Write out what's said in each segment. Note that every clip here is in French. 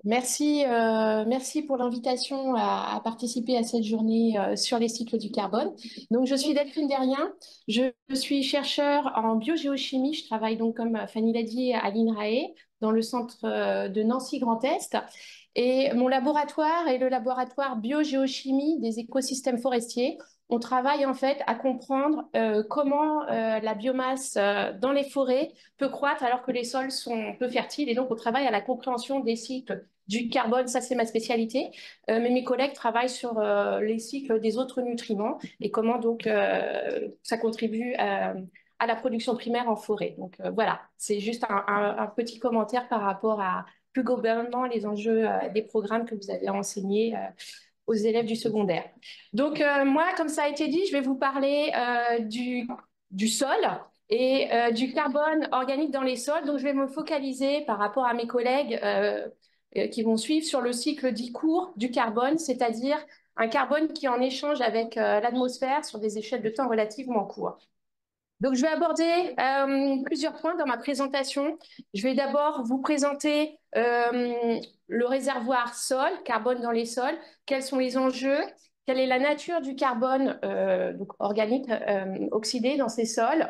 Merci pour l'invitation à participer à cette journée sur les cycles du carbone. Donc, je suis Delphine Derrien, je suis chercheur en biogéochimie. Je travaille donc, comme Fanny l'a dit, à l'INRAE, dans le centre de Nancy Grand Est. Et mon laboratoire est le laboratoire biogéochimie des écosystèmes forestiers. On travaille en fait à comprendre comment la biomasse dans les forêts peut croître alors que les sols sont peu fertiles. Et donc, on travaille à la compréhension des cycles du carbone, ça c'est ma spécialité, mais mes collègues travaillent sur les cycles des autres nutriments et comment donc ça contribue à la production primaire en forêt. Donc voilà, c'est juste un petit commentaire par rapport à plus globalement les enjeux des programmes que vous avez enseignés aux élèves du secondaire. Donc moi, comme ça a été dit, je vais vous parler du sol et du carbone organique dans les sols. Donc je vais me focaliser par rapport à mes collègues qui vont suivre sur le cycle dit court du carbone, c'est-à-dire un carbone qui est en échange avec l'atmosphère sur des échelles de temps relativement courtes. Donc, je vais aborder plusieurs points dans ma présentation. Je vais d'abord vous présenter le réservoir sol, carbone dans les sols, quels sont les enjeux, quelle est la nature du carbone donc organique oxydé dans ces sols.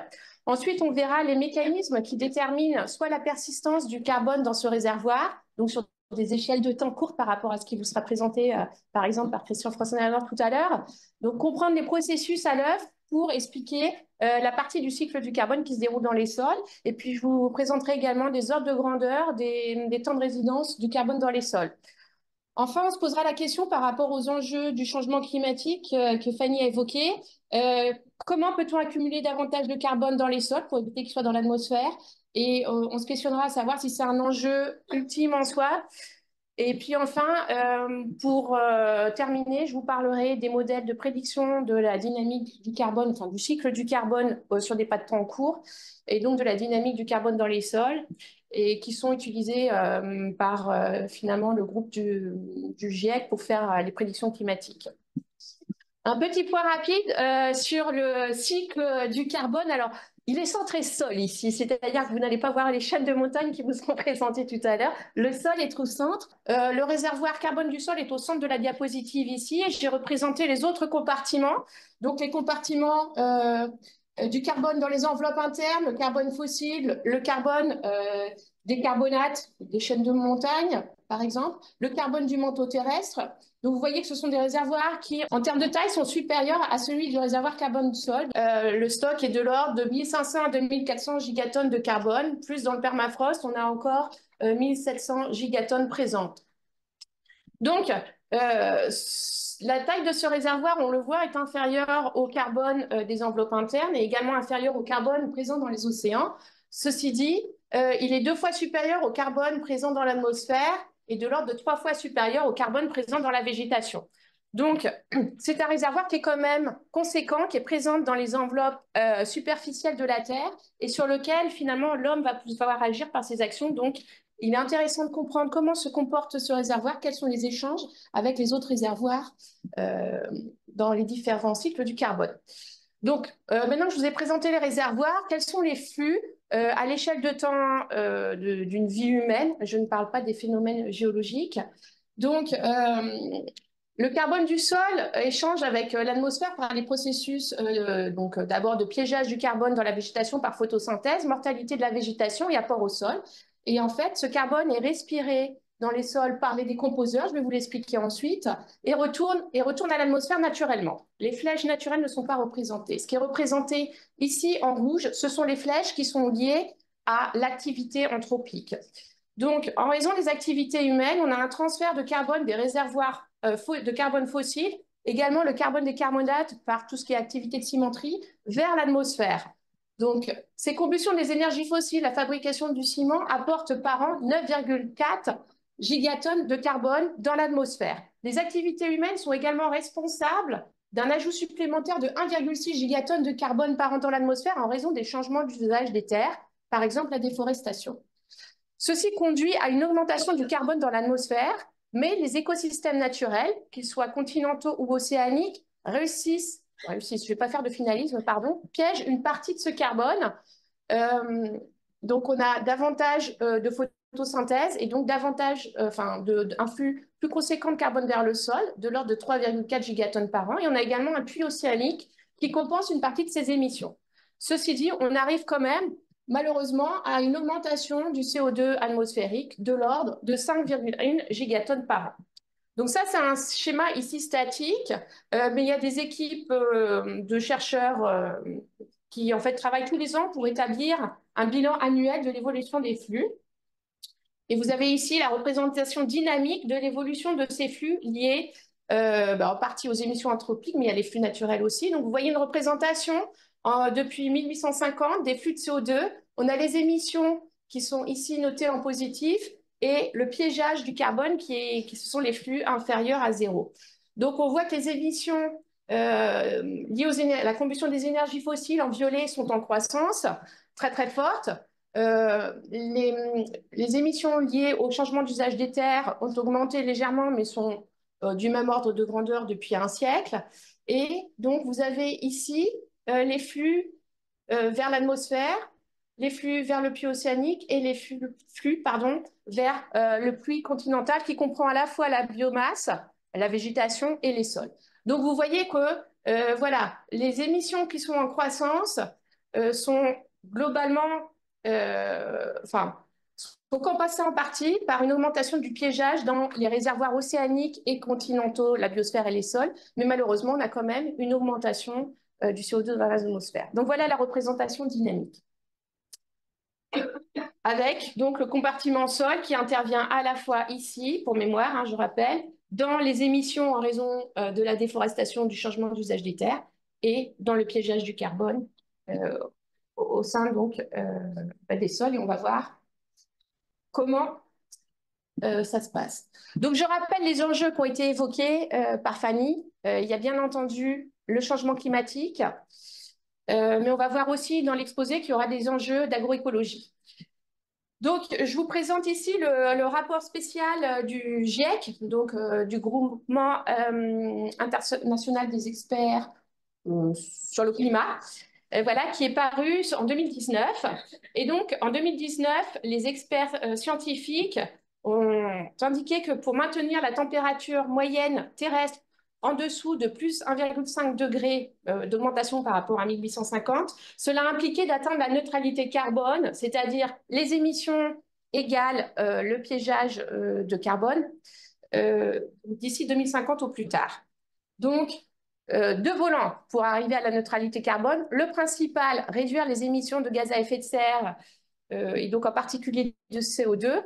Ensuite, on verra les mécanismes qui déterminent soit la persistance du carbone dans ce réservoir, donc sur des échelles de temps courtes par rapport à ce qui vous sera présenté, par exemple, par Christian Froissart tout à l'heure. Donc, comprendre les processus à l'œuvre pour expliquer la partie du cycle du carbone qui se déroule dans les sols. Et puis, je vous présenterai également des ordres de grandeur des temps de résidence du carbone dans les sols. Enfin, on se posera la question par rapport aux enjeux du changement climatique que Fanny a évoqué. Comment peut-on accumuler davantage de carbone dans les sols pour éviter qu'il soit dans l'atmosphère? Et on se questionnera à savoir si c'est un enjeu ultime en soi. Et puis enfin, pour terminer, je vous parlerai des modèles de prédiction de la dynamique du carbone, enfin du cycle du carbone sur des pas de temps courts, et donc de la dynamique du carbone dans les sols, et qui sont utilisés par finalement le groupe du GIEC pour faire les prédictions climatiques. Un petit point rapide sur le cycle du carbone. Alors, il est centré sol ici, c'est-à-dire que vous n'allez pas voir les chaînes de montagne qui vous seront présentées tout à l'heure. Le sol est au centre. Le réservoir carbone du sol est au centre de la diapositive ici. Et j'ai représenté les autres compartiments. Donc, les compartiments du carbone dans les enveloppes internes, le carbone fossile, le carbone des carbonates, des chaînes de montagne, par exemple, le carbone du manteau terrestre. Donc, vous voyez que ce sont des réservoirs qui, en termes de taille, sont supérieurs à celui du réservoir carbone du sol. Le stock est de l'ordre de 1500 à 2400 gigatonnes de carbone. Plus dans le permafrost, on a encore 1700 gigatonnes présentes. Donc, la taille de ce réservoir, on le voit, est inférieure au carbone des enveloppes internes et également inférieure au carbone présent dans les océans. Ceci dit, il est 2 fois supérieur au carbone présent dans l'atmosphère et de l'ordre de 3 fois supérieur au carbone présent dans la végétation. Donc, c'est un réservoir qui est quand même conséquent, qui est présent dans les enveloppes superficielles de la Terre et sur lequel, finalement, l'homme va pouvoir agir par ses actions. Donc, il est intéressant de comprendre comment se comporte ce réservoir, quels sont les échanges avec les autres réservoirs dans les différents cycles du carbone. Donc, maintenant que je vous ai présenté les réservoirs, quels sont les flux à l'échelle de temps d'une vie humaine? Je ne parle pas des phénomènes géologiques. Donc, le carbone du sol échange avec l'atmosphère par les processus d'abord de piégeage du carbone dans la végétation par photosynthèse, mortalité de la végétation et apport au sol. Et en fait, ce carbone est respiré dans les sols par les décomposeurs, je vais vous l'expliquer ensuite, et retourne à l'atmosphère naturellement. Les flèches naturelles ne sont pas représentées. Ce qui est représenté ici en rouge, ce sont les flèches qui sont liées à l'activité anthropique. Donc, en raison des activités humaines, on a un transfert de carbone des réservoirs de carbone fossile, également le carbone des carbonates par tout ce qui est activité de cimenterie, vers l'atmosphère. Donc, ces combustions des énergies fossiles, la fabrication du ciment, apportent par an 9,4 gigatonnes de carbone dans l'atmosphère. Les activités humaines sont également responsables d'un ajout supplémentaire de 1,6 gigatonnes de carbone par an dans l'atmosphère en raison des changements d'usage des terres, par exemple la déforestation. Ceci conduit à une augmentation du carbone dans l'atmosphère, mais les écosystèmes naturels, qu'ils soient continentaux ou océaniques, réussissent, je ne vais pas faire de finalisme, pardon, piègent une partie de ce carbone. Donc, on a davantage de photosynthèse et donc davantage, un flux plus conséquent de carbone vers le sol, de l'ordre de 3,4 gigatonnes par an. Et on a également un puits océanique qui compense une partie de ces émissions. Ceci dit, on arrive quand même, malheureusement, à une augmentation du CO2 atmosphérique de l'ordre de 5,1 gigatonnes par an. Donc ça, c'est un schéma ici statique, mais il y a des équipes de chercheurs qui en fait travaillent tous les ans pour établir un bilan annuel de l'évolution des flux. Et vous avez ici la représentation dynamique de l'évolution de ces flux liés en partie aux émissions anthropiques, mais il y a les flux naturels aussi. Donc vous voyez une représentation depuis 1850 des flux de CO2. On a les émissions qui sont ici notées en positif et le piégeage du carbone qui sont les flux inférieurs à zéro. Donc on voit que les émissions liées à la combustion des énergies fossiles en violet sont en croissance très très forte. Les émissions liées au changement d'usage des terres ont augmenté légèrement, mais sont du même ordre de grandeur depuis un siècle. Et donc, vous avez ici les flux vers l'atmosphère, les flux vers le puits océanique et les flux vers le puits continental qui comprend à la fois la biomasse, la végétation et les sols. Donc, vous voyez que voilà, les émissions qui sont en croissance sont globalement, sont compensées en partie par une augmentation du piégeage dans les réservoirs océaniques et continentaux, la biosphère et les sols, mais malheureusement, on a quand même une augmentation du CO2 dans l'atmosphère. Donc voilà la représentation dynamique. Avec donc le compartiment sol qui intervient à la fois ici, pour mémoire, je rappelle, dans les émissions en raison de la déforestation, du changement d'usage des terres et dans le piégeage du carbone au sein donc des sols. Et on va voir comment ça se passe. Donc je rappelle les enjeux qui ont été évoqués par Fanny. Il y a bien entendu le changement climatique, mais on va voir aussi dans l'exposé qu'il y aura des enjeux d'agroécologie. Donc, je vous présente ici le rapport spécial du GIEC, donc du Groupement international des experts sur le climat, voilà, qui est paru en 2019. Et donc, en 2019, les experts scientifiques ont indiqué que pour maintenir la température moyenne terrestre en dessous de plus 1,5 degré d'augmentation par rapport à 1850, cela impliquait d'atteindre la neutralité carbone, c'est-à-dire les émissions égales le piégeage de carbone d'ici 2050 au plus tard. Donc, deux volants pour arriver à la neutralité carbone. Le principal, réduire les émissions de gaz à effet de serre et donc en particulier de CO2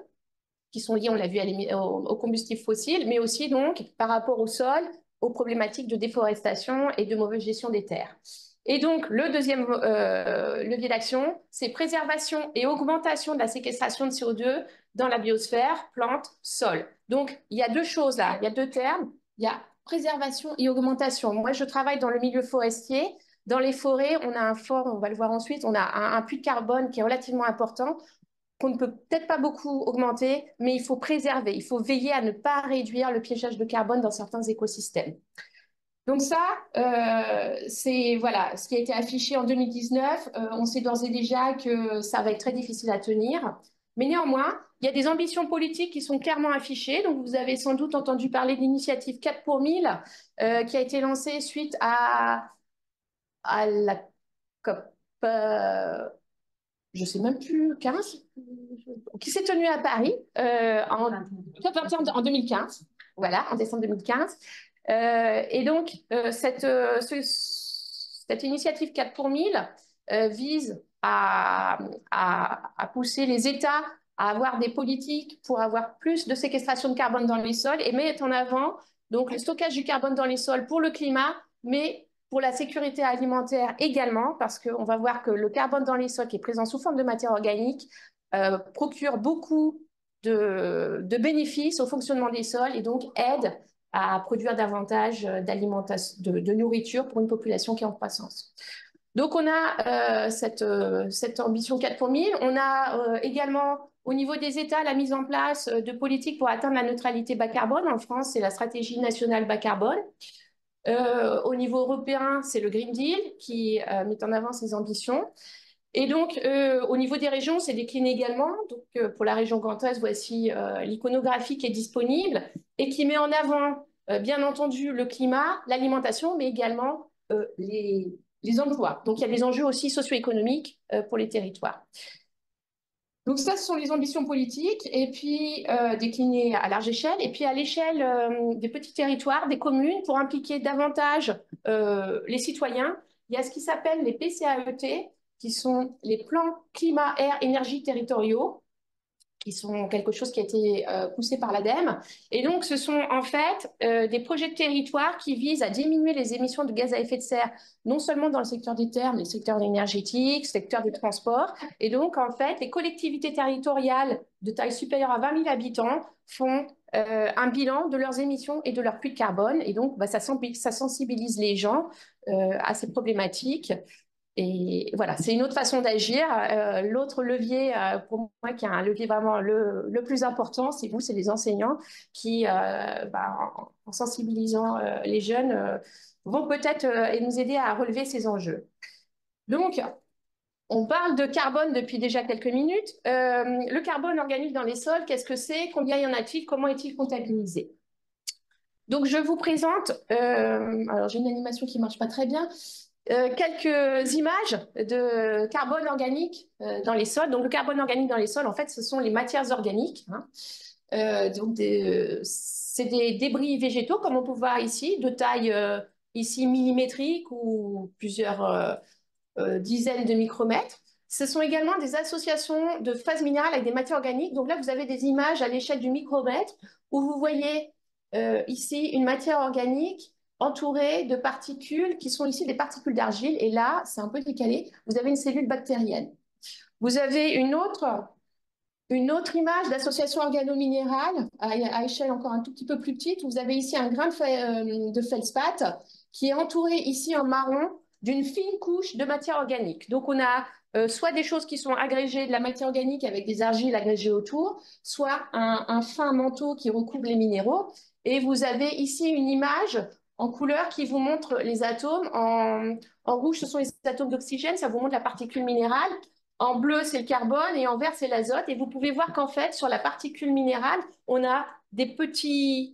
qui sont liées, on l'a vu, aux combustibles fossiles, mais aussi donc par rapport au sol, aux problématiques de déforestation et de mauvaise gestion des terres. Et donc, le deuxième levier d'action, c'est préservation et augmentation de la séquestration de CO2 dans la biosphère, plantes, sol. Donc, il y a deux choses là, il y a deux termes, il y a préservation et augmentation. Moi, je travaille dans le milieu forestier. Dans les forêts, on a on va le voir ensuite, on a un puits de carbone qui est relativement important, qu'on ne peut peut-être pas beaucoup augmenter, mais il faut préserver, il faut veiller à ne pas réduire le piégeage de carbone dans certains écosystèmes. Donc ça, c'est voilà, ce qui a été affiché en 2019. On sait d'ores et déjà que ça va être très difficile à tenir. Mais néanmoins, il y a des ambitions politiques qui sont clairement affichées. Donc vous avez sans doute entendu parler de l'initiative 4 pour 1000 qui a été lancée suite à la COP je sais même plus, 15, qui s'est tenue à Paris en 2015, voilà, en décembre 2015. Et donc, cette initiative 4 pour 1000 vise à pousser les États à avoir des politiques pour avoir plus de séquestration de carbone dans les sols et mettre en avant donc, le stockage du carbone dans les sols pour le climat, mais pour la sécurité alimentaire également, parce qu'on va voir que le carbone dans les sols qui est présent sous forme de matière organique procure beaucoup de bénéfices au fonctionnement des sols et donc aide à produire davantage d'alimentation, de nourriture pour une population qui est en croissance. Donc on a cette ambition 4 pour 1000. On a également au niveau des États la mise en place de politiques pour atteindre la neutralité bas carbone. En France, c'est la stratégie nationale bas carbone. Au niveau européen, c'est le Green Deal qui met en avant ses ambitions. Et donc, au niveau des régions, c'est décliné également. Donc, pour la région Grand Ouest, voici l'iconographie qui est disponible et qui met en avant, bien entendu, le climat, l'alimentation, mais également les emplois. Donc, il y a des enjeux aussi socio-économiques pour les territoires. Donc ça, ce sont les ambitions politiques, et puis déclinées à large échelle, et puis à l'échelle des petits territoires, des communes, pour impliquer davantage les citoyens. Il y a ce qui s'appelle les PCAET, qui sont les plans climat, air, énergie territoriaux, qui sont quelque chose qui a été poussé par l'ADEME. Et donc, ce sont en fait des projets de territoire qui visent à diminuer les émissions de gaz à effet de serre, non seulement dans le secteur des terres, mais le secteur énergétique, le secteur des transports. Et donc, en fait, les collectivités territoriales de taille supérieure à 20 000 habitants font un bilan de leurs émissions et de leur puits de carbone. Et donc, bah, ça sensibilise les gens à ces problématiques. Et voilà, c'est une autre façon d'agir. L'autre levier, pour moi, qui est un levier vraiment le plus important, c'est vous, c'est les enseignants qui, en sensibilisant les jeunes, vont peut-être nous aider à relever ces enjeux. Donc, on parle de carbone depuis déjà quelques minutes. Le carbone organique dans les sols, qu'est-ce que c'est? Combien y en a-t-il? Comment est-il comptabilisé? Donc, je vous présente, alors j'ai une animation qui ne marche pas très bien, quelques images de carbone organique dans les sols. Donc, le carbone organique dans les sols, en fait, ce sont les matières organiques. Hein. Donc, c'est des débris végétaux, comme on peut voir ici, de taille ici millimétrique ou plusieurs dizaines de micromètres. Ce sont également des associations de phases minérales avec des matières organiques. Donc là, vous avez des images à l'échelle du micromètre où vous voyez ici une matière organique entourée de particules qui sont ici des particules d'argile. Et là, c'est un peu décalé, vous avez une cellule bactérienne. Vous avez une autre image d'association organominérale à échelle encore un tout petit peu plus petite. Vous avez ici un grain de feldspath qui est entouré ici en marron d'une fine couche de matière organique. Donc on a soit des choses qui sont agrégées de la matière organique avec des argiles agrégées autour, soit un fin manteau qui recouvre les minéraux. Et vous avez ici une image en couleur qui vous montre les atomes. En rouge, ce sont les atomes d'oxygène, ça vous montre la particule minérale. En bleu, c'est le carbone et en vert, c'est l'azote. Et vous pouvez voir qu'en fait, sur la particule minérale, on a des petits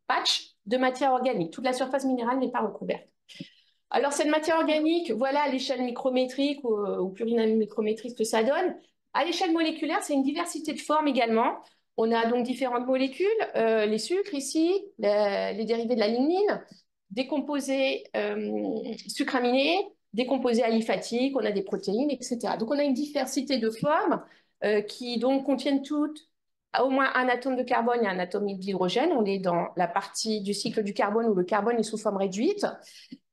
patchs de matière organique. Toute la surface minérale n'est pas recouverte. Alors, cette matière organique, voilà à l'échelle micrométrique ou plurinamicrométrique ce que ça donne. À l'échelle moléculaire, c'est une diversité de formes également. On a donc différentes molécules, les sucres ici, les dérivés de la lignine, des composés sucraminés, des composés aliphatiques, on a des protéines, etc. Donc, on a une diversité de formes qui donc contiennent toutes au moins un atome de carbone et un atome d'hydrogène. On est dans la partie du cycle du carbone où le carbone est sous forme réduite.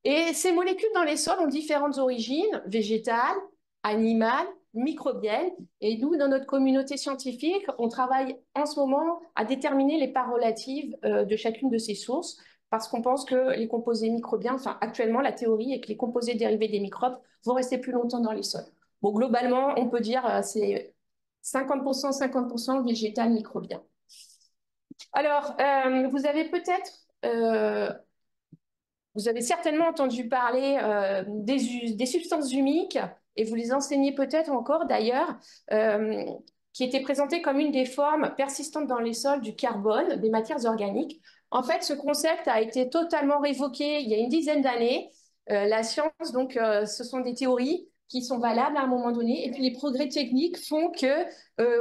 Et ces molécules dans les sols ont différentes origines, végétales, animales, microbiennes. Et nous, dans notre communauté scientifique, on travaille en ce moment à déterminer les parts relatives de chacune de ces sources parce qu'on pense que les composés microbiens, enfin actuellement la théorie est que les composés dérivés des microbes vont rester plus longtemps dans les sols. Bon, globalement, on peut dire c'est 50%, 50% végétal, microbien. Alors, vous avez certainement entendu parler des substances humiques, et vous les enseignez peut-être encore d'ailleurs, qui étaient présentées comme une des formes persistantes dans les sols du carbone, des matières organiques. En fait, ce concept a été totalement révoqué il y a une dizaine d'années. La science, donc, ce sont des théories qui sont valables à un moment donné, et puis les progrès techniques font que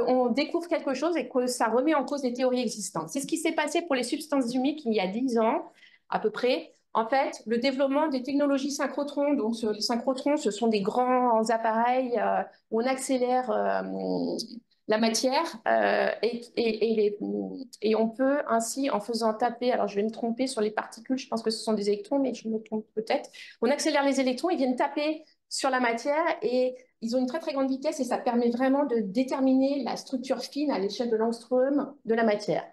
on découvre quelque chose et que ça remet en cause les théories existantes. C'est ce qui s'est passé pour les substances humiques il y a 10 ans à peu près. En fait, le développement des technologies synchrotrons, donc les synchrotrons, ce sont des grands appareils où on accélère la matière et on peut ainsi, en faisant taper, alors je vais me tromper sur les particules, je pense que ce sont des électrons, mais je me trompe peut-être, on accélère les électrons, ils viennent taper sur la matière et ils ont une très très grande vitesse et ça permet vraiment de déterminer la structure fine à l'échelle de l'angstrom de la matière.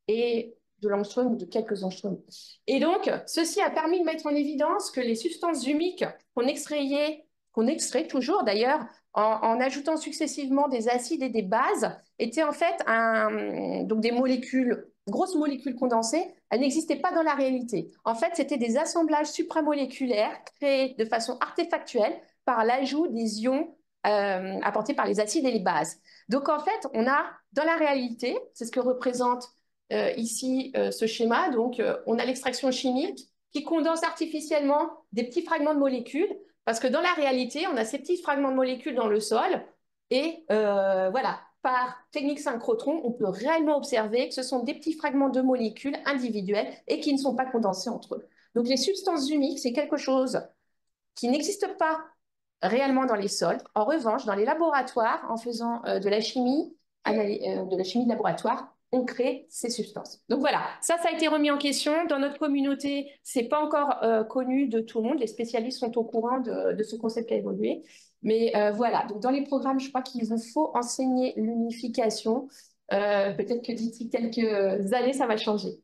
Et de l'angstrom ou de quelques angstroms. Et donc, ceci a permis de mettre en évidence que les substances humiques qu'on extrait toujours d'ailleurs, en ajoutant successivement des acides et des bases, étaient en fait donc des molécules, grosses molécules condensées, elles n'existaient pas dans la réalité. En fait, c'était des assemblages supramoléculaires créés de façon artefactuelle par l'ajout des ions apportés par les acides et les bases. Donc en fait, on a dans la réalité, c'est ce que représente ici ce schéma, donc on a l'extraction chimique qui condense artificiellement des petits fragments de molécules, parce que dans la réalité, on a ces petits fragments de molécules dans le sol, et voilà, par technique synchrotron, on peut réellement observer que ce sont des petits fragments de molécules individuels et qui ne sont pas condensés entre eux. Donc les substances humiques, c'est quelque chose qui n'existe pas réellement dans les sols. En revanche, dans les laboratoires, en faisant de la chimie de laboratoire, on crée ces substances. Donc voilà, ça a été remis en question. Dans notre communauté, c'est pas encore connu de tout le monde. Les spécialistes sont au courant de ce concept qui a évolué. Mais voilà, donc dans les programmes, je crois qu'il vous faut enseigner l'unification. Peut-être que d'ici quelques années, ça va changer.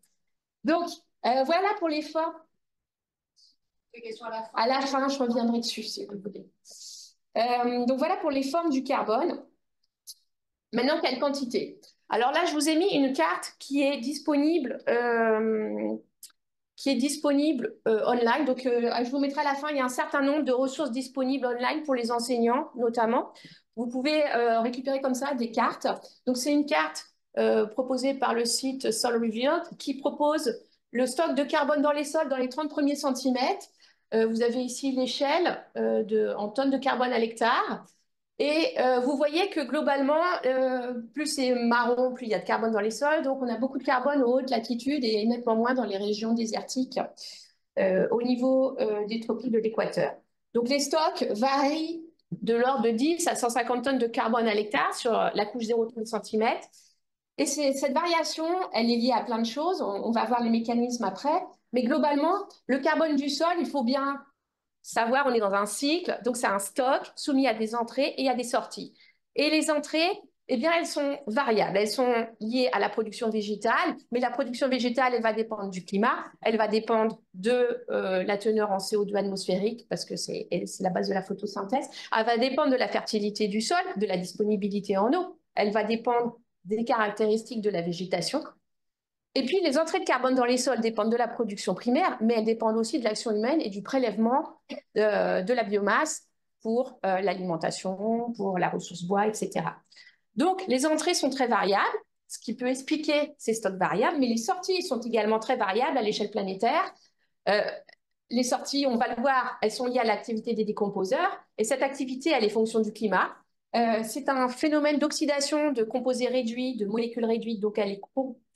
Donc, voilà pour les formes. À la fin, je reviendrai dessus, si vous voulez. Donc voilà pour les formes du carbone. Maintenant, quelle quantité? Alors là, je vous ai mis une carte qui est disponible online. Donc, je vous mettrai à la fin, il y a un certain nombre de ressources disponibles online pour les enseignants, notamment. Vous pouvez récupérer comme ça des cartes. Donc, c'est une carte proposée par le site Soil Revealed qui propose le stock de carbone dans les sols dans les 30 premiers centimètres. Vous avez ici l'échelle en tonnes de carbone à l'hectare. Et vous voyez que globalement, plus c'est marron, plus il y a de carbone dans les sols. Donc, on a beaucoup de carbone aux hautes latitudes et nettement moins dans les régions désertiques au niveau des tropiques de l'équateur. Donc, les stocks varient de l'ordre de 10 à 150 tonnes de carbone à l'hectare sur la couche 0,30 cm. Et cette variation, elle est liée à plein de choses. On va voir les mécanismes après. Mais globalement, le carbone du sol, il faut bien savoir, on est dans un cycle, donc c'est un stock soumis à des entrées et à des sorties. Et les entrées, eh bien, elles sont variables. Elles sont liées à la production végétale, mais la production végétale, elle va dépendre du climat, elle va dépendre de la teneur en CO2 atmosphérique, parce que c'est la base de la photosynthèse. Elle va dépendre de la fertilité du sol, de la disponibilité en eau. Elle va dépendre des caractéristiques de la végétation. Et puis, les entrées de carbone dans les sols dépendent de la production primaire, mais elles dépendent aussi de l'action humaine et du prélèvement de la biomasse pour l'alimentation, pour la ressource bois, etc. Donc, les entrées sont très variables, ce qui peut expliquer ces stocks variables, mais les sorties sont également très variables à l'échelle planétaire. Les sorties, on va le voir, elles sont liées à l'activité des décomposeurs, et cette activité, elle est fonction du climat. C'est un phénomène d'oxydation de composés réduits, de molécules réduites, donc elle est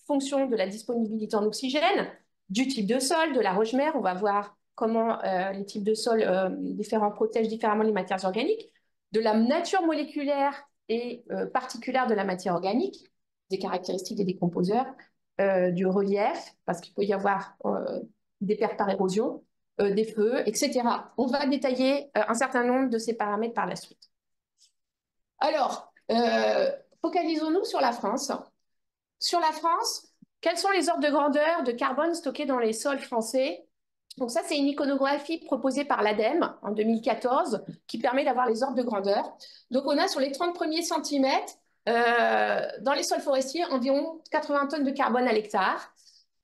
fonction de la disponibilité en oxygène, du type de sol, de la roche-mère. On va voir comment les types de sols différents protègent différemment les matières organiques, de la nature moléculaire et particulière de la matière organique, des caractéristiques des décomposeurs, du relief, parce qu'il peut y avoir des pertes par érosion, des feux, etc. On va détailler un certain nombre de ces paramètres par la suite. Alors, focalisons-nous sur la France. Sur la France, quels sont les ordres de grandeur de carbone stockés dans les sols français? Donc ça, c'est une iconographie proposée par l'ADEME en 2014 qui permet d'avoir les ordres de grandeur. Donc on a sur les 30 premiers centimètres, dans les sols forestiers, environ 80 tonnes de carbone à l'hectare.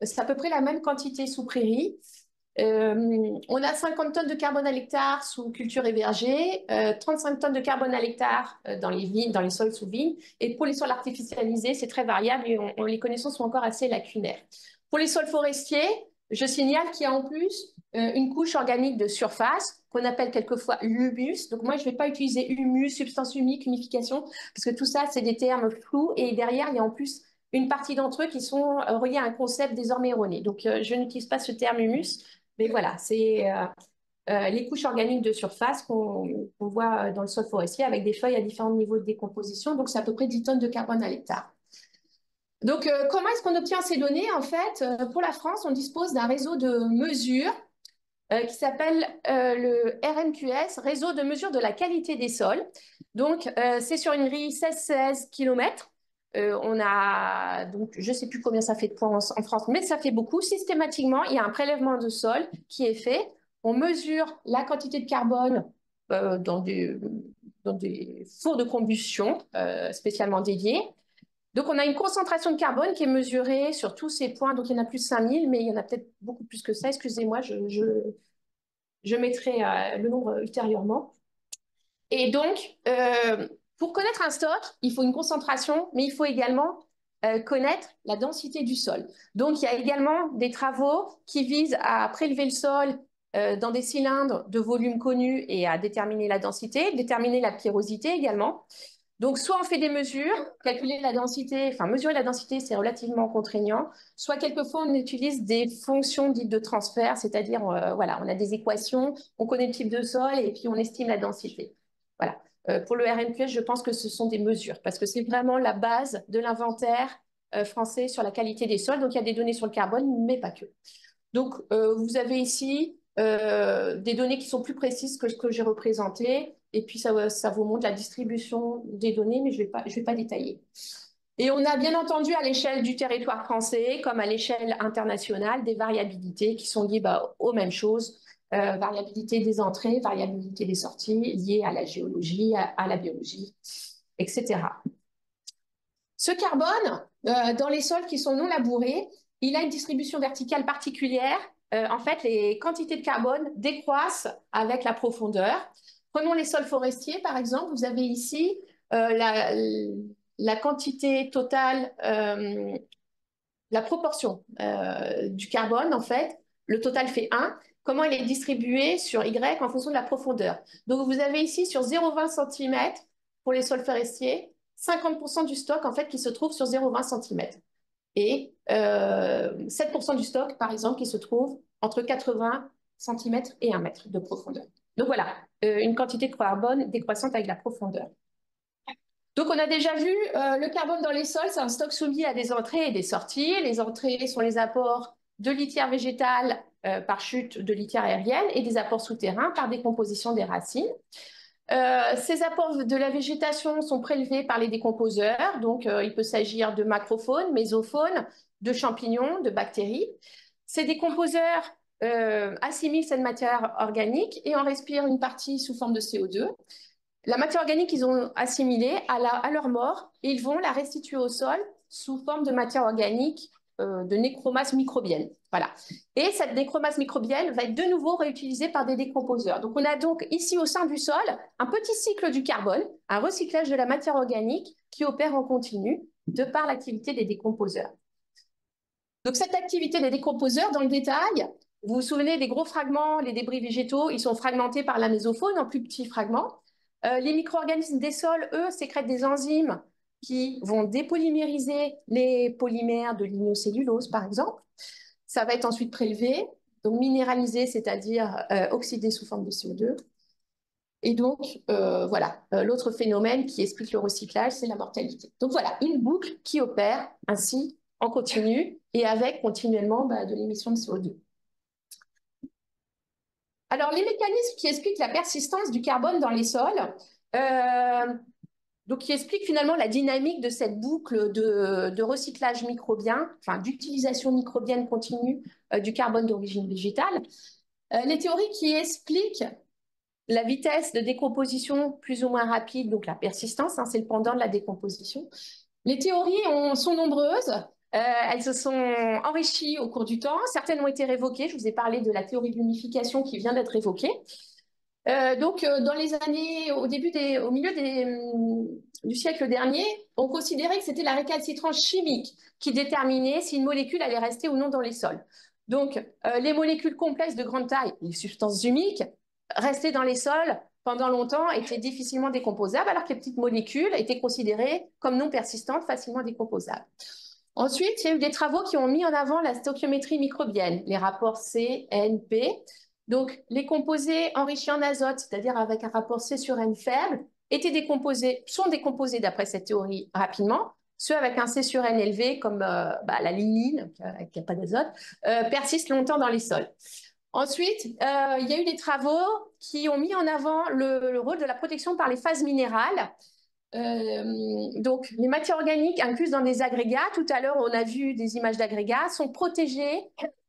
C'est à peu près la même quantité sous prairie. On a 50 tonnes de carbone à l'hectare sous culture et verger, 35 tonnes de carbone à l'hectare dans les vignes, dans les sols sous vignes. Et pour les sols artificialisés, c'est très variable et les connaissances sont encore assez lacunaires. Pour les sols forestiers, je signale qu'il y a en plus une couche organique de surface qu'on appelle quelquefois l'humus. Donc moi, je ne vais pas utiliser humus, substance humique, humification, parce que tout ça, c'est des termes flous. Et derrière, il y a en plus une partie d'entre eux qui sont reliés à un concept désormais erroné. Donc, je n'utilise pas ce terme humus. Mais voilà, c'est les couches organiques de surface qu'on voit dans le sol forestier avec des feuilles à différents niveaux de décomposition. Donc, c'est à peu près 10 tonnes de carbone à l'hectare. Donc, comment est-ce qu'on obtient ces données? En fait, pour la France, on dispose d'un réseau de mesures qui s'appelle le RMQS, Réseau de mesure de la qualité des sols. Donc, c'est sur une grille 16 km. On a, donc, je ne sais plus combien ça fait de points en France, mais ça fait beaucoup. Systématiquement, il y a un prélèvement de sol qui est fait. On mesure la quantité de carbone dans des fours de combustion spécialement dédiés. Donc, on a une concentration de carbone qui est mesurée sur tous ces points. Donc, il y en a plus de 5000, mais il y en a peut-être beaucoup plus que ça. Excusez-moi, je mettrai le nombre ultérieurement. Et donc, pour connaître un stock, il faut une concentration, mais il faut également connaître la densité du sol. Donc, il y a également des travaux qui visent à prélever le sol dans des cylindres de volume connu et à déterminer la densité, déterminer la pierrosité également. Donc, soit on fait des mesures, calculer la densité, enfin mesurer la densité, c'est relativement contraignant, soit quelquefois on utilise des fonctions dites de transfert, c'est-à-dire, voilà, on a des équations, on connaît le type de sol et puis on estime la densité. Voilà. Pour le RNQS, je pense que ce sont des mesures, parce que c'est vraiment la base de l'inventaire français sur la qualité des sols. Donc, il y a des données sur le carbone, mais pas que. Donc, vous avez ici des données qui sont plus précises que ce que j'ai représenté. Et puis, ça vous montre la distribution des données, mais je vais pas détailler. Et on a bien entendu à l'échelle du territoire français, comme à l'échelle internationale, des variabilités qui sont liées aux mêmes choses. Variabilité des entrées, variabilité des sorties, liées à la géologie, à la biologie, etc. Ce carbone, dans les sols qui sont non labourés, il a une distribution verticale particulière. En fait, les quantités de carbone décroissent avec la profondeur. Prenons les sols forestiers, par exemple. Vous avez ici la quantité totale, la proportion du carbone, en fait. Le total fait 1. Comment il est distribué sur Y en fonction de la profondeur. Donc, vous avez ici sur 0,20 cm pour les sols forestiers, 50% du stock, en fait, qui se trouve sur 0,20 cm. Et 7% du stock, par exemple, qui se trouve entre 80 cm et 1 mètre de profondeur. Donc voilà, une quantité de carbone décroissante avec la profondeur. Donc on a déjà vu, le carbone dans les sols, c'est un stock soumis à des entrées et des sorties. Les entrées sont les apports de litière végétale par chute de litière aérienne et des apports souterrains par décomposition des racines. Ces apports de la végétation sont prélevés par les décomposeurs, donc il peut s'agir de macrophones, mésophones, de champignons, de bactéries. Ces décomposeurs assimilent cette matière organique et en respirent une partie sous forme de CO2. La matière organique qu'ils ont assimilée, à leur mort, ils vont la restituer au sol sous forme de matière organique de nécromasse microbienne. Voilà. Et cette nécromasse microbienne va être de nouveau réutilisée par des décomposeurs. Donc on a donc ici au sein du sol un petit cycle du carbone, un recyclage de la matière organique qui opère en continu de par l'activité des décomposeurs. Donc cette activité des décomposeurs, dans le détail, vous vous souvenez des gros fragments, les débris végétaux, ils sont fragmentés par la mésofaune en plus petits fragments. Les micro-organismes des sols, eux, sécrètent des enzymes qui vont dépolymériser les polymères de lignocellulose, par exemple. Ça va être ensuite prélevé, donc minéralisé, c'est-à-dire oxydé sous forme de CO2. Et donc, voilà, l'autre phénomène qui explique le recyclage, c'est la mortalité. Donc voilà, une boucle qui opère ainsi en continu et avec continuellement de l'émission de CO2. Alors, les mécanismes qui expliquent la persistance du carbone dans les sols, donc qui expliquent finalement la dynamique de cette boucle de recyclage microbien, enfin d'utilisation microbienne continue du carbone d'origine végétale. Les théories qui expliquent la vitesse de décomposition plus ou moins rapide, donc la persistance, hein, c'est le pendant de la décomposition. Les théories sont nombreuses. Elles se sont enrichies au cours du temps. Certaines ont été révoquées. Je vous ai parlé de la théorie de l'unification qui vient d'être révoquée. Dans les années, au milieu du siècle dernier, on considérait que c'était la récalcitrance chimique qui déterminait si une molécule allait rester ou non dans les sols. Donc, les molécules complexes de grande taille, les substances humiques, restaient dans les sols pendant longtemps, étaient difficilement décomposables, alors que les petites molécules étaient considérées comme non persistantes, facilement décomposables. Ensuite, il y a eu des travaux qui ont mis en avant la stoichiométrie microbienne, les rapports C, N, P. Donc, les composés enrichis en azote, c'est-à-dire avec un rapport C sur N faible, sont décomposés d'après cette théorie rapidement. Ceux avec un C sur N élevé, comme la lignine, qui n'a pas d'azote, persistent longtemps dans les sols. Ensuite, il y a eu des travaux qui ont mis en avant le rôle de la protection par les phases minérales. Donc, les matières organiques incluses dans des agrégats, tout à l'heure on a vu des images d'agrégats, sont protégées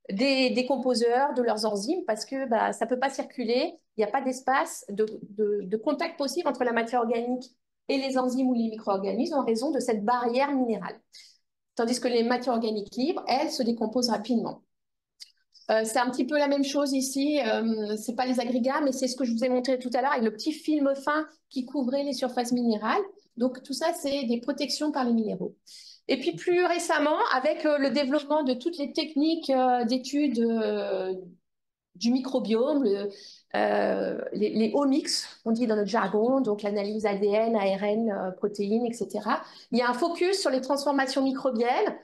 des décomposeurs, de leurs enzymes, parce que ça ne peut pas circuler, il n'y a pas d'espace de contact possible entre la matière organique et les enzymes ou les micro-organismes en raison de cette barrière minérale. Tandis que les matières organiques libres, elles, se décomposent rapidement. C'est un petit peu la même chose ici. C'est pas les agrégats, mais c'est ce que je vous ai montré tout à l'heure avec le petit film fin qui couvrait les surfaces minérales. Donc tout ça, c'est des protections par les minéraux. Et puis plus récemment, avec le développement de toutes les techniques d'études du microbiome, les omics, on dit dans notre jargon, donc l'analyse ADN, ARN, protéines, etc. Il y a un focus sur les transformations microbiennes.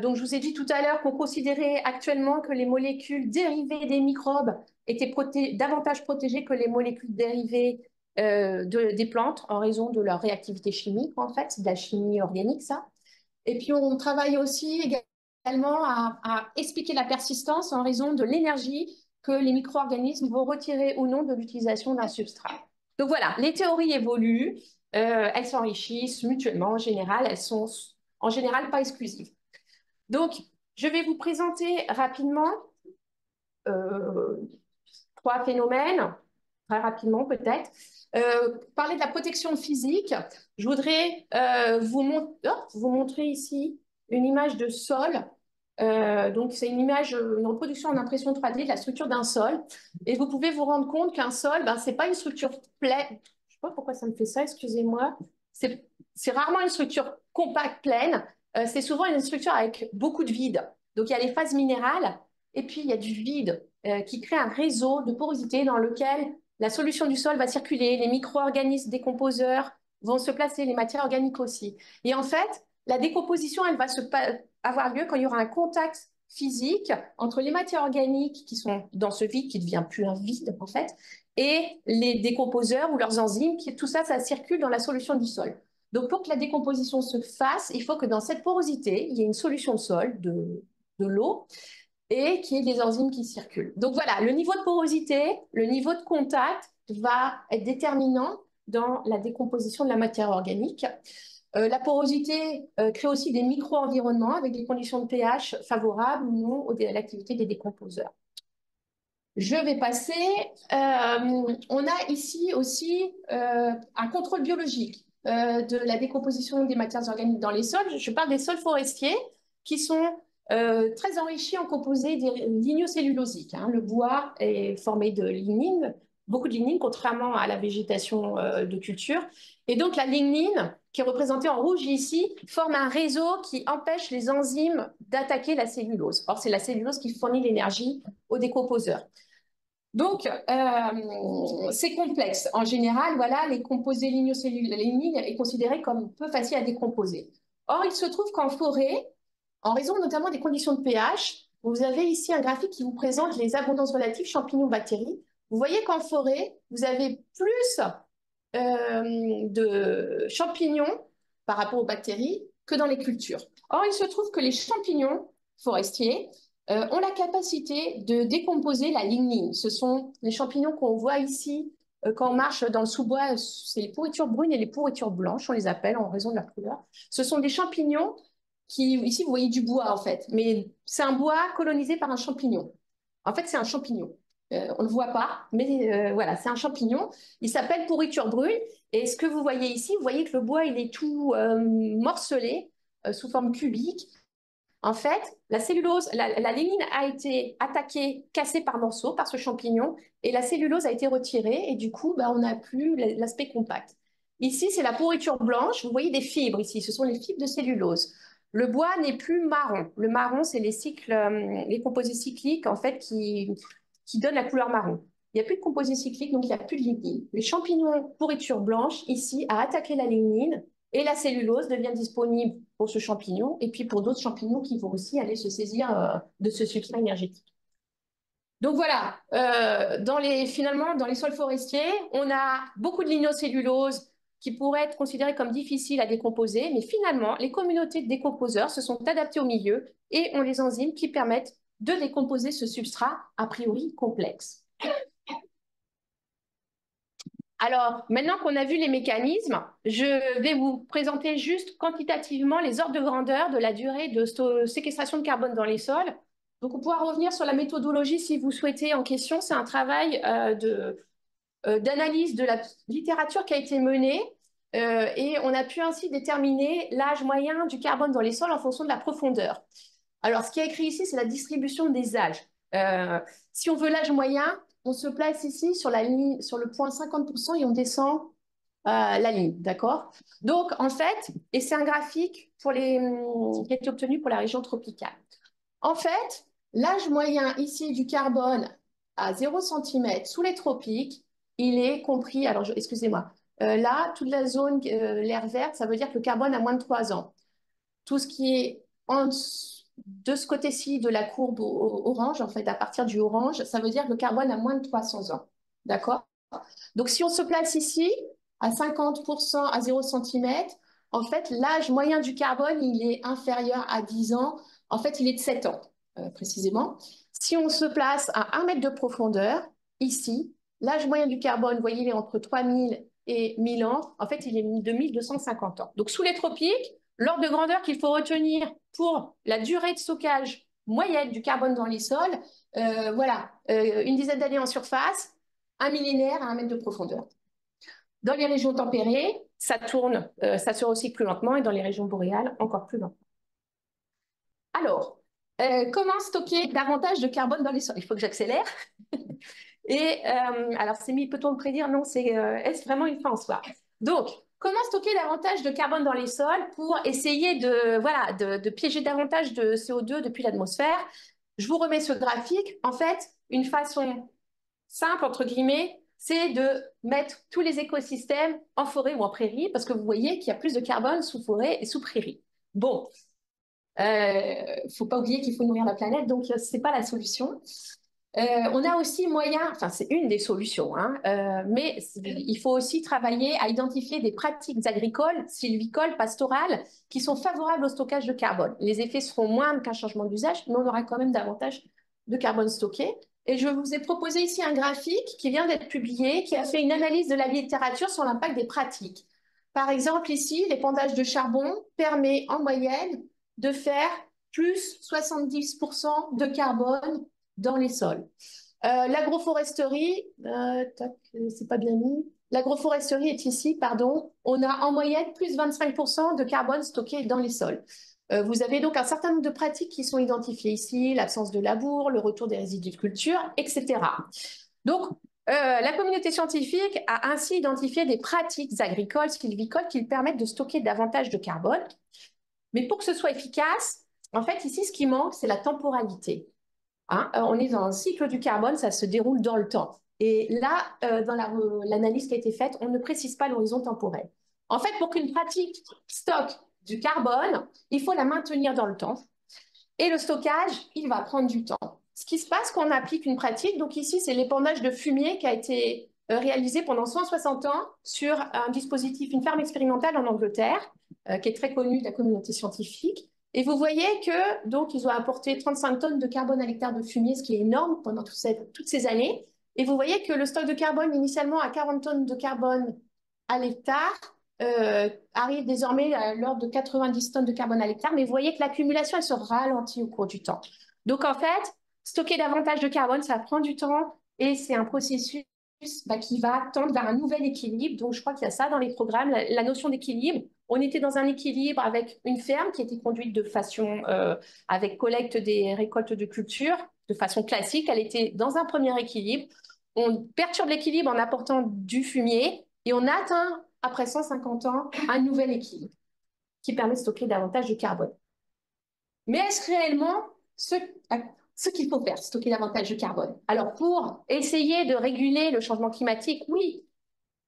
Donc, je vous ai dit tout à l'heure qu'on considérait actuellement que les molécules dérivées des microbes étaient davantage protégées que les molécules dérivées des plantes en raison de leur réactivité chimique, en fait, c'est de la chimie organique, ça. Et puis, on travaille aussi également à expliquer la persistance en raison de l'énergie que les micro-organismes vont retirer ou non de l'utilisation d'un substrat. Donc voilà, les théories évoluent, elles s'enrichissent mutuellement en général, elles sont en général pas exclusives. Donc, je vais vous présenter rapidement euh, trois phénomènes, très rapidement peut-être. Parler de la protection physique, je voudrais vous montrer ici une image de sol. Donc, c'est une image, une reproduction en impression 3D de la structure d'un sol. Et vous pouvez vous rendre compte qu'un sol, ben, c'est pas une structure pleine. Je ne sais pas pourquoi ça me fait ça, excusez-moi. C'est rarement une structure compacte, pleine. C'est souvent une structure avec beaucoup de vide. Donc, il y a les phases minérales et puis il y a du vide qui crée un réseau de porosité dans lequel la solution du sol va circuler, les micro-organismes décomposeurs vont se placer, les matières organiques aussi. Et en fait, la décomposition, elle va avoir lieu quand il y aura un contact physique entre les matières organiques qui sont dans ce vide, qui ne devient plus un vide en fait, et les décomposeurs ou leurs enzymes, tout ça, ça circule dans la solution du sol. Donc pour que la décomposition se fasse, il faut que dans cette porosité, il y ait une solution de sol, de l'eau, et qu'il y ait des enzymes qui circulent. Donc voilà, le niveau de porosité, le niveau de contact va être déterminant dans la décomposition de la matière organique. La porosité crée aussi des micro-environnements avec des conditions de pH favorables ou non à l'activité des décomposeurs. Je vais passer. On a ici aussi un contrôle biologique de la décomposition des matières organiques dans les sols. Je parle des sols forestiers qui sont très enrichis en composés lignocellulosiques. Hein. Le bois est formé de lignine, beaucoup de lignine, contrairement à la végétation de culture. Et donc la lignine, qui est représentée en rouge ici, forme un réseau qui empêche les enzymes d'attaquer la cellulose. Or, c'est la cellulose qui fournit l'énergie aux décomposeurs. Donc, c'est complexe. En général, voilà, les composés lignocellulaires, la lignine est considérée comme peu facile à décomposer. Or, il se trouve qu'en forêt, en raison notamment des conditions de pH, vous avez ici un graphique qui vous présente les abondances relatives champignons-bactéries. Vous voyez qu'en forêt, vous avez plus de champignons par rapport aux bactéries que dans les cultures. Or, il se trouve que les champignons forestiers ont la capacité de décomposer la lignine. Ce sont les champignons qu'on voit ici quand on marche dans le sous-bois, c'est les pourritures brunes et les pourritures blanches, on les appelle en raison de leur couleur. Ce sont des champignons qui, ici vous voyez du bois en fait, mais c'est un bois colonisé par un champignon. En fait, c'est un champignon. On ne le voit pas, mais voilà, c'est un champignon. Il s'appelle pourriture brune. Et ce que vous voyez ici, vous voyez que le bois, il est tout morcelé sous forme cubique. En fait, la cellulose, la lignine a été attaquée, cassée par morceaux par ce champignon, et la cellulose a été retirée, et du coup, bah, on n'a plus l'aspect compact. Ici, c'est la pourriture blanche. Vous voyez des fibres ici, ce sont les fibres de cellulose. Le bois n'est plus marron. Le marron, c'est les cycles, les composés cycliques en fait qui donnent la couleur marron. Il n'y a plus de composés cycliques, donc il n'y a plus de lignine. Les champignons pourriture blanche ici a attaqué la lignine et la cellulose devient disponible pour ce champignon et puis pour d'autres champignons qui vont aussi aller se saisir de ce substrat énergétique. Donc voilà, finalement, dans les sols forestiers, on a beaucoup de lignocellulose qui pourrait être considérée comme difficile à décomposer, mais finalement, les communautés de décomposeurs se sont adaptées au milieu et ont les enzymes qui permettent de décomposer ce substrat a priori complexe. Alors, maintenant qu'on a vu les mécanismes, je vais vous présenter juste quantitativement les ordres de grandeur de la durée de séquestration de carbone dans les sols. Donc, on pourra revenir sur la méthodologie si vous souhaitez en question. C'est un travail d'analyse de la littérature qui a été menée et on a pu ainsi déterminer l'âge moyen du carbone dans les sols en fonction de la profondeur. Alors, ce qui est écrit ici, c'est la distribution des âges. Si on veut l'âge moyen, on se place ici sur la ligne, sur le point 50% et on descend la ligne, d'accord? Donc, en fait, et c'est un graphique pour qui a été obtenu pour la région tropicale. En fait, l'âge moyen ici du carbone à 0 cm sous les tropiques, il est compris, alors excusez-moi, là, toute la zone, l'air verte, ça veut dire que le carbone a moins de 3 ans. Tout ce qui est de ce côté-ci de la courbe orange, en fait, à partir du orange, ça veut dire que le carbone a moins de 300 ans. D'accord? Donc, si on se place ici, à 50% à 0 cm, en fait, l'âge moyen du carbone, il est inférieur à 10 ans. En fait, il est de 7 ans, précisément. Si on se place à 1 mètre de profondeur, ici, l'âge moyen du carbone, vous voyez, il est entre 3000 et 1000 ans. En fait, il est de 1250 ans. Donc, sous les tropiques, l'ordre de grandeur qu'il faut retenir pour la durée de stockage moyenne du carbone dans les sols, voilà, une dizaine d'années en surface, un millénaire à 1 mètre de profondeur. Dans les régions tempérées, ça tourne, ça se recycle plus lentement, et dans les régions boréales, encore plus lentement. Alors, comment stocker davantage de carbone dans les sols? Il faut que j'accélère. Et alors, c'est mis, peut-on le prédire? Non, c'est est-ce vraiment une fin en soi? Donc, comment stocker davantage de carbone dans les sols pour essayer voilà, de piéger davantage de CO2 depuis l'atmosphère? Je vous remets ce graphique. En fait, une façon simple, entre guillemets, c'est de mettre tous les écosystèmes en forêt ou en prairie, parce que vous voyez qu'il y a plus de carbone sous forêt et sous prairie. Bon, faut pas oublier qu'il faut nourrir la planète, donc c'est pas la solution. On a aussi moyen, enfin c'est une des solutions, hein, mais il faut aussi travailler à identifier des pratiques agricoles, sylvicoles, pastorales, qui sont favorables au stockage de carbone. Les effets seront moindres qu'un changement d'usage, mais on aura quand même davantage de carbone stocké. Et je vous ai proposé ici un graphique qui vient d'être publié, qui a fait une analyse de la littérature sur l'impact des pratiques. Par exemple, ici, l'épandage de charbon permet en moyenne de faire plus 70% de carbone dans les sols. L'agroforesterie, c'est pas bien mis. L'agroforesterie est ici, pardon. On a en moyenne plus 25% de carbone stocké dans les sols. Vous avez donc un certain nombre de pratiques qui sont identifiées ici, l'absence de labour, le retour des résidus de culture, etc. Donc, la communauté scientifique a ainsi identifié des pratiques agricoles, sylvicoles qui permettent de stocker davantage de carbone. Mais pour que ce soit efficace, en fait, ici, ce qui manque, c'est la temporalité. Hein, on est dans un cycle du carbone, ça se déroule dans le temps. Et là, dans l'analyse qui a été faite, on ne précise pas l'horizon temporel. En fait, pour qu'une pratique stocke du carbone, il faut la maintenir dans le temps. Et le stockage, il va prendre du temps. Ce qui se passe quand on applique une pratique, donc ici, c'est l'épandage de fumier qui a été réalisé pendant 160 ans sur un dispositif, une ferme expérimentale en Angleterre, qui est très connue de la communauté scientifique. Et vous voyez que donc ils ont apporté 35 tonnes de carbone à l'hectare de fumier, ce qui est énorme pendant toutes ces années. Et vous voyez que le stock de carbone, initialement à 40 tonnes de carbone à l'hectare, arrive désormais à l'ordre de 90 tonnes de carbone à l'hectare, mais vous voyez que l'accumulation, elle se ralentit au cours du temps. Donc en fait, stocker davantage de carbone, ça prend du temps et c'est un processus qui va tendre vers un nouvel équilibre. Donc je crois qu'il y a ça dans les programmes, la notion d'équilibre. On était dans un équilibre avec une ferme qui était conduite de façon, avec collecte des récoltes de culture, de façon classique. Elle était dans un premier équilibre. On perturbe l'équilibre en apportant du fumier et on atteint, après 150 ans, un nouvel équilibre qui permet de stocker davantage de carbone. Mais est-ce réellement ce qu'il faut faire, stocker davantage de carbone? Alors, pour essayer de réguler le changement climatique, oui,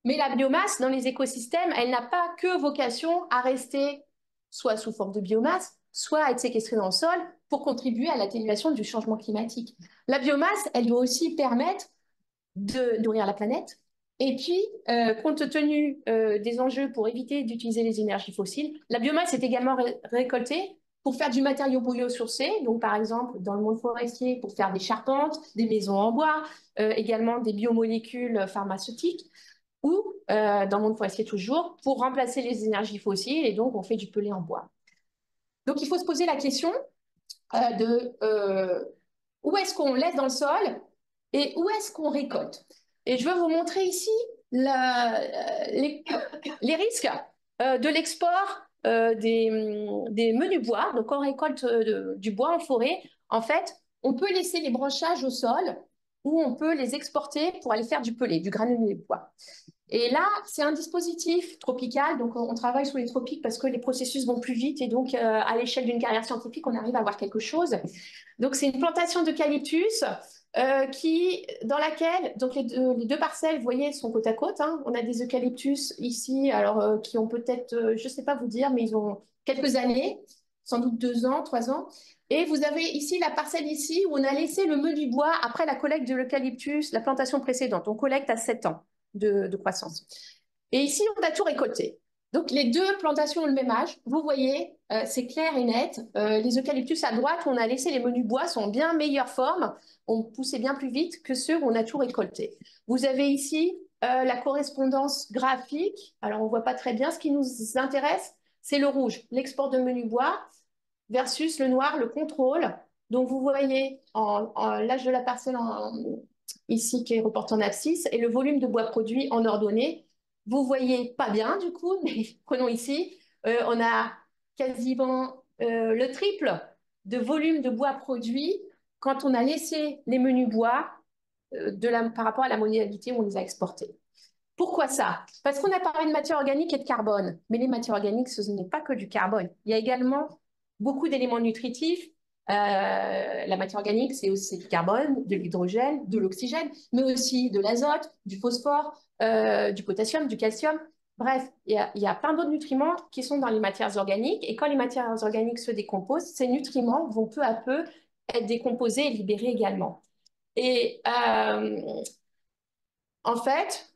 mais la biomasse dans les écosystèmes, elle n'a pas que vocation à rester soit sous forme de biomasse, soit à être séquestrée dans le sol pour contribuer à l'atténuation du changement climatique. La biomasse, elle doit aussi permettre de nourrir la planète. Et puis, compte tenu des enjeux pour éviter d'utiliser les énergies fossiles, la biomasse est également récoltée pour faire du matériau biosourcé, donc par exemple dans le monde forestier pour faire des charpentes, des maisons en bois, également des biomolécules pharmaceutiques, ou dans le monde forestier toujours, pour remplacer les énergies fossiles, et donc on fait du pellet en bois. Donc il faut se poser la question où est-ce qu'on laisse dans le sol et où est-ce qu'on récolte. Et je veux vous montrer ici les risques de l'export des menus bois. Donc, on récolte du bois en forêt. En fait, on peut laisser les branchages au sol ou on peut les exporter pour aller faire du pellet, du granulé de bois. Et là, c'est un dispositif tropical, donc on travaille sous les tropiques parce que les processus vont plus vite et donc à l'échelle d'une carrière scientifique, on arrive à avoir quelque chose. Donc c'est une plantation d'eucalyptus dans laquelle, donc les deux parcelles, vous voyez, sont côte à côte, hein. On a des eucalyptus ici, alors qui ont peut-être, je ne sais pas vous dire, mais ils ont quelques années, sans doute 2 ans, 3 ans. Et vous avez ici la parcelle ici où on a laissé le menu bois après la collecte de l'eucalyptus, la plantation précédente. On collecte à 7 ans de croissance. Et ici, on a tout récolté. Donc, les deux plantations ont le même âge. Vous voyez, c'est clair et net. Les eucalyptus à droite, où on a laissé les menus bois, sont en bien meilleure forme. On poussait bien plus vite que ceux où on a tout récolté. Vous avez ici la correspondance graphique. Alors, on ne voit pas très bien. Ce qui nous intéresse, c'est le rouge, l'export de menus bois, versus le noir, le contrôle. Donc, vous voyez l'âge de la parcelle ici qui est reporté en abscisse et le volume de bois produit en ordonnée. Vous voyez pas bien du coup, mais prenons ici, on a quasiment le triple de volume de bois produit quand on a laissé les menus bois par rapport à la modalité où on les a exportés. Pourquoi ça? Parce qu'on a parlé de matière organique et de carbone. Mais les matières organiques, ce n'est pas que du carbone. Il y a également beaucoup d'éléments nutritifs. La matière organique, c'est aussi du carbone, de l'hydrogène, de l'oxygène, mais aussi de l'azote, du phosphore, du potassium, du calcium. Bref, il y a plein d'autres nutriments qui sont dans les matières organiques. Et quand les matières organiques se décomposent, ces nutriments vont peu à peu être décomposés et libérés également. Et en fait,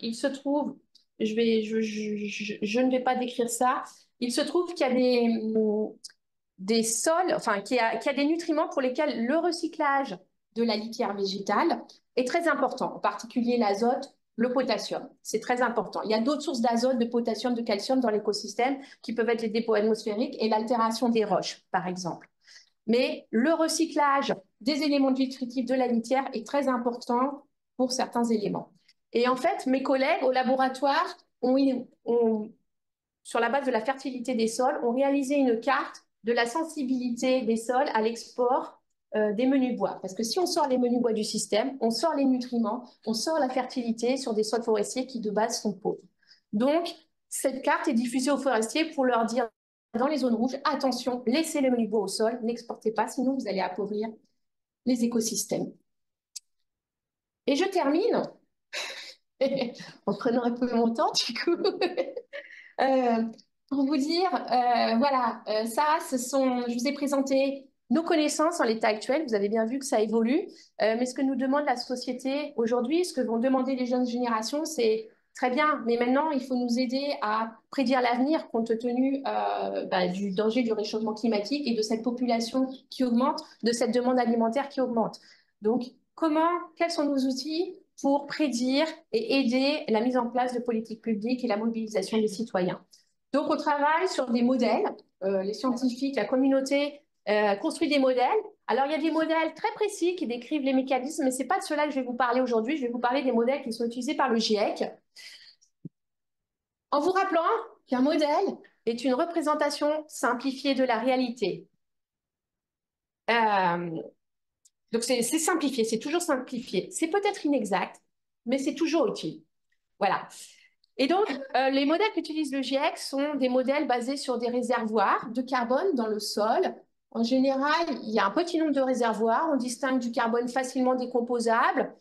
il se trouve, je ne vais pas décrire ça, il se trouve qu'il y a des sols, enfin, qu'il y a des nutriments pour lesquels le recyclage de la litière végétale est très important, en particulier l'azote, le potassium. C'est très important. Il y a d'autres sources d'azote, de potassium, de calcium dans l'écosystème qui peuvent être les dépôts atmosphériques et l'altération des roches, par exemple. Mais le recyclage des éléments nutritifs de la litière est très important pour certains éléments. Et en fait, mes collègues au laboratoire sur la base de la fertilité des sols, ont réalisé une carte de la sensibilité des sols à l'export des menus bois. Parce que si on sort les menus bois du système, on sort les nutriments, on sort la fertilité sur des sols forestiers qui de base sont pauvres. Donc, cette carte est diffusée aux forestiers pour leur dire dans les zones rouges, attention, laissez les menus bois au sol, n'exportez pas, sinon vous allez appauvrir les écosystèmes. Et je termine en prenant un peu mon temps, du coup. Pour vous dire, voilà, je vous ai présenté nos connaissances en l'état actuel. Vous avez bien vu que ça évolue. Mais ce que nous demande la société aujourd'hui, ce que vont demander les jeunes générations, c'est très bien, mais maintenant, il faut nous aider à prédire l'avenir compte tenu du danger du réchauffement climatique et de cette population qui augmente, de cette demande alimentaire qui augmente. Donc, quels sont nos outils pour prédire et aider la mise en place de politiques publiques et la mobilisation des citoyens? Donc, on travaille sur des modèles. Les scientifiques, la communauté construit des modèles. Alors, il y a des modèles très précis qui décrivent les mécanismes, mais ce n'est pas de cela que je vais vous parler aujourd'hui. Je vais vous parler des modèles qui sont utilisés par le GIEC. En vous rappelant qu'un modèle est une représentation simplifiée de la réalité. Donc, c'est simplifié, c'est toujours simplifié. C'est peut-être inexact, mais c'est toujours utile. Voilà. Et donc, les modèles qu'utilise le GIEC sont des modèles basés sur des réservoirs de carbone dans le sol. En général, il y a un petit nombre de réservoirs. On distingue du carbone facilement décomposable,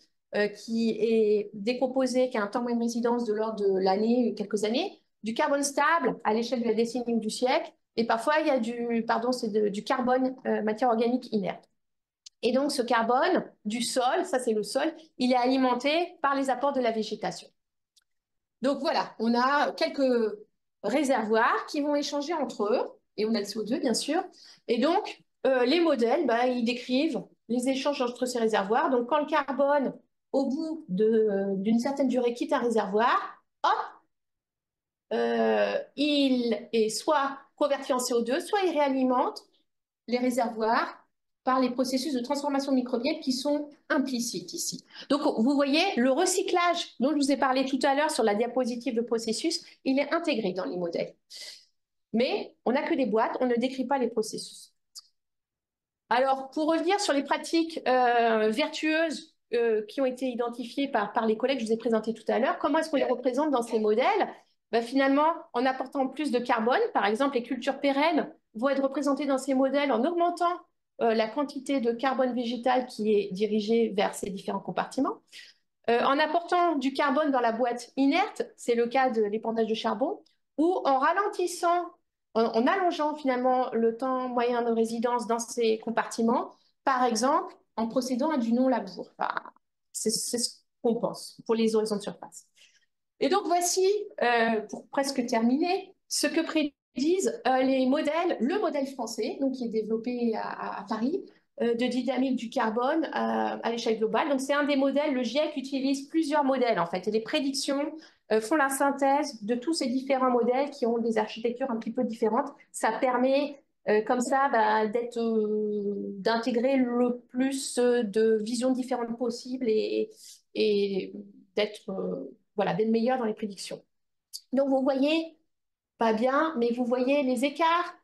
qui est décomposé, qui a un temps moyen de résidence de l'ordre de l'année, quelques années, du carbone stable à l'échelle de la décennie ou du siècle, et parfois il y a du carbone, matière organique inerte. Et donc, ce carbone du sol, ça c'est le sol, il est alimenté par les apports de la végétation. Donc voilà, on a quelques réservoirs qui vont échanger entre eux, et on a le CO2 bien sûr. Et donc, les modèles, ils décrivent les échanges entre ces réservoirs. Donc quand le carbone, au bout d'une certaine durée, quitte un réservoir, hop, il est soit converti en CO2, soit il réalimente les réservoirs par les processus de transformation microbienne qui sont implicites ici. Donc, vous voyez, le recyclage dont je vous ai parlé tout à l'heure sur la diapositive de processus, il est intégré dans les modèles. Mais on n'a que des boîtes, on ne décrit pas les processus. Alors, pour revenir sur les pratiques vertueuses qui ont été identifiées par les collègues que je vous ai présentés tout à l'heure, comment est-ce qu'on les représente dans ces modèles? Ben, finalement, en apportant plus de carbone, par exemple, les cultures pérennes vont être représentées dans ces modèles en augmentant la quantité de carbone végétal qui est dirigée vers ces différents compartiments. En apportant du carbone dans la boîte inerte, c'est le cas de l'épandage de charbon, ou en ralentissant, en allongeant finalement le temps moyen de résidence dans ces compartiments, par exemple en procédant à du non-labour. Enfin, c'est ce qu'on pense pour les horizons de surface. Et donc voici, pour presque terminer, ce que prédisent les modèles, le modèle français, donc qui est développé à Paris, de dynamique du carbone à l'échelle globale. Donc c'est un des modèles, le GIEC utilise plusieurs modèles en fait, et les prédictions font la synthèse de tous ces différents modèles qui ont des architectures un petit peu différentes. Ça permet comme ça bah, d'intégrer le plus de visions différentes possibles et d'être voilà, d'être meilleur dans les prédictions. Donc vous voyez, pas bien, mais vous voyez les écarts.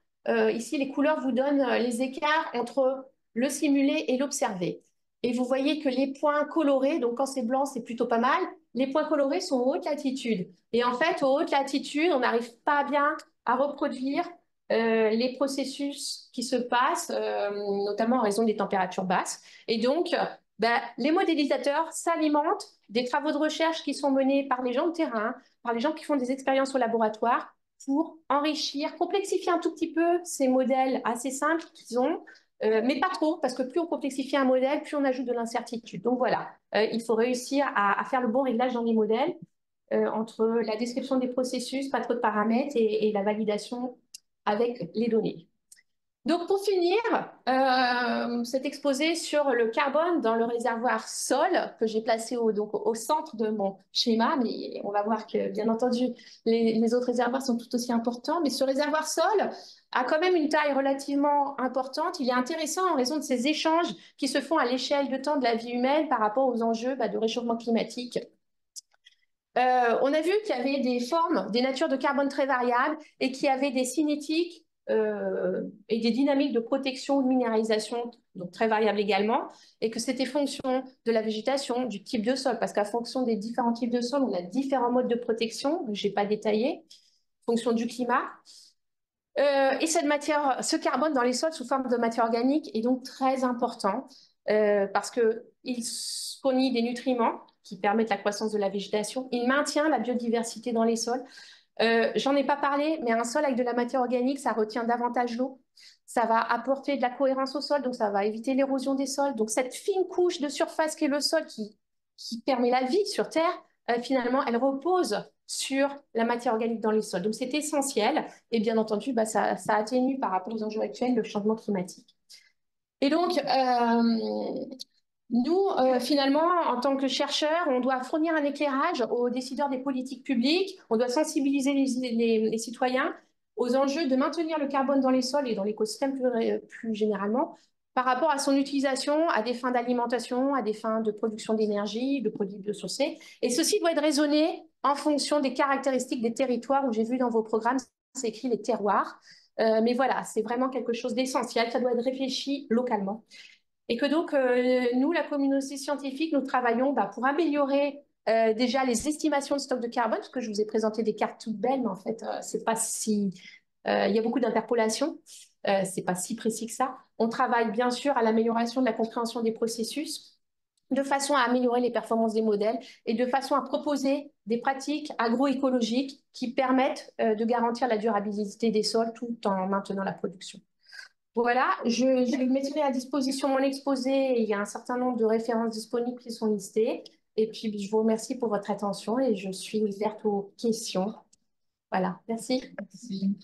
Ici, les couleurs vous donnent les écarts entre le simulé et l'observé. Et vous voyez que les points colorés, donc quand c'est blanc, c'est plutôt pas mal, les points colorés sont aux hautes latitudes. Et en fait, aux hautes latitudes, on n'arrive pas bien à reproduire les processus qui se passent, notamment en raison des températures basses. Et donc, ben, les modélisateurs s'alimentent des travaux de recherche qui sont menés par les gens de terrain, par les gens qui font des expériences au laboratoire, pour enrichir, complexifier un tout petit peu ces modèles assez simples qu'ils ont, mais pas trop, parce que plus on complexifie un modèle, plus on ajoute de l'incertitude. Donc voilà, il faut réussir à faire le bon réglage dans les modèles entre la description des processus, pas trop de paramètres, et la validation avec les données. Donc pour finir, cet exposé sur le carbone dans le réservoir sol que j'ai placé donc au centre de mon schéma, mais on va voir que bien entendu les autres réservoirs sont tout aussi importants, mais ce réservoir sol a quand même une taille relativement importante. Il est intéressant en raison de ces échanges qui se font à l'échelle de temps de la vie humaine par rapport aux enjeux de réchauffement climatique. On a vu qu'il y avait des formes, des natures de carbone très variables et qu'il y avait des cinétiques et des dynamiques de protection ou de minéralisation, donc très variables également, et que c'était fonction de la végétation, du type de sol, parce qu'à fonction des différents types de sol, on a différents modes de protection, je n'ai pas détaillé, fonction du climat. Et cette matière, ce carbone dans les sols sous forme de matière organique est donc très important parce qu'il fournit des nutriments qui permettent la croissance de la végétation. Il maintient la biodiversité dans les sols. J'en ai pas parlé, mais un sol avec de la matière organique, ça retient davantage l'eau. Ça va apporter de la cohérence au sol, donc ça va éviter l'érosion des sols. Donc cette fine couche de surface qui est le sol, qui permet la vie sur Terre, finalement, elle repose sur la matière organique dans les sols. Donc c'est essentiel. Et bien entendu, bah, ça atténue par rapport aux enjeux actuels le changement climatique. Et donc, nous, finalement, en tant que chercheurs, on doit fournir un éclairage aux décideurs des politiques publiques, on doit sensibiliser les citoyens aux enjeux de maintenir le carbone dans les sols et dans l'écosystème plus généralement, par rapport à son utilisation à des fins d'alimentation, à des fins de production d'énergie, de produits biosourcés. Et ceci doit être raisonné en fonction des caractéristiques des territoires où j'ai vu dans vos programmes, c'est écrit les terroirs. Mais voilà, c'est vraiment quelque chose d'essentiel, ça doit être réfléchi localement. Et que donc, nous, la communauté scientifique, nous travaillons pour améliorer déjà les estimations de stock de carbone, parce que je vous ai présenté des cartes toutes belles, mais en fait, c'est pas si... il y a beaucoup d'interpolations, c'est pas si précis que ça. On travaille bien sûr à l'amélioration de la compréhension des processus, de façon à améliorer les performances des modèles et de façon à proposer des pratiques agroécologiques qui permettent de garantir la durabilité des sols tout en maintenant la production. Voilà, je mettrai à disposition mon exposé. Il y a un certain nombre de références disponibles qui sont listées. Et puis, je vous remercie pour votre attention et je suis ouverte aux questions. Voilà, merci. Merci.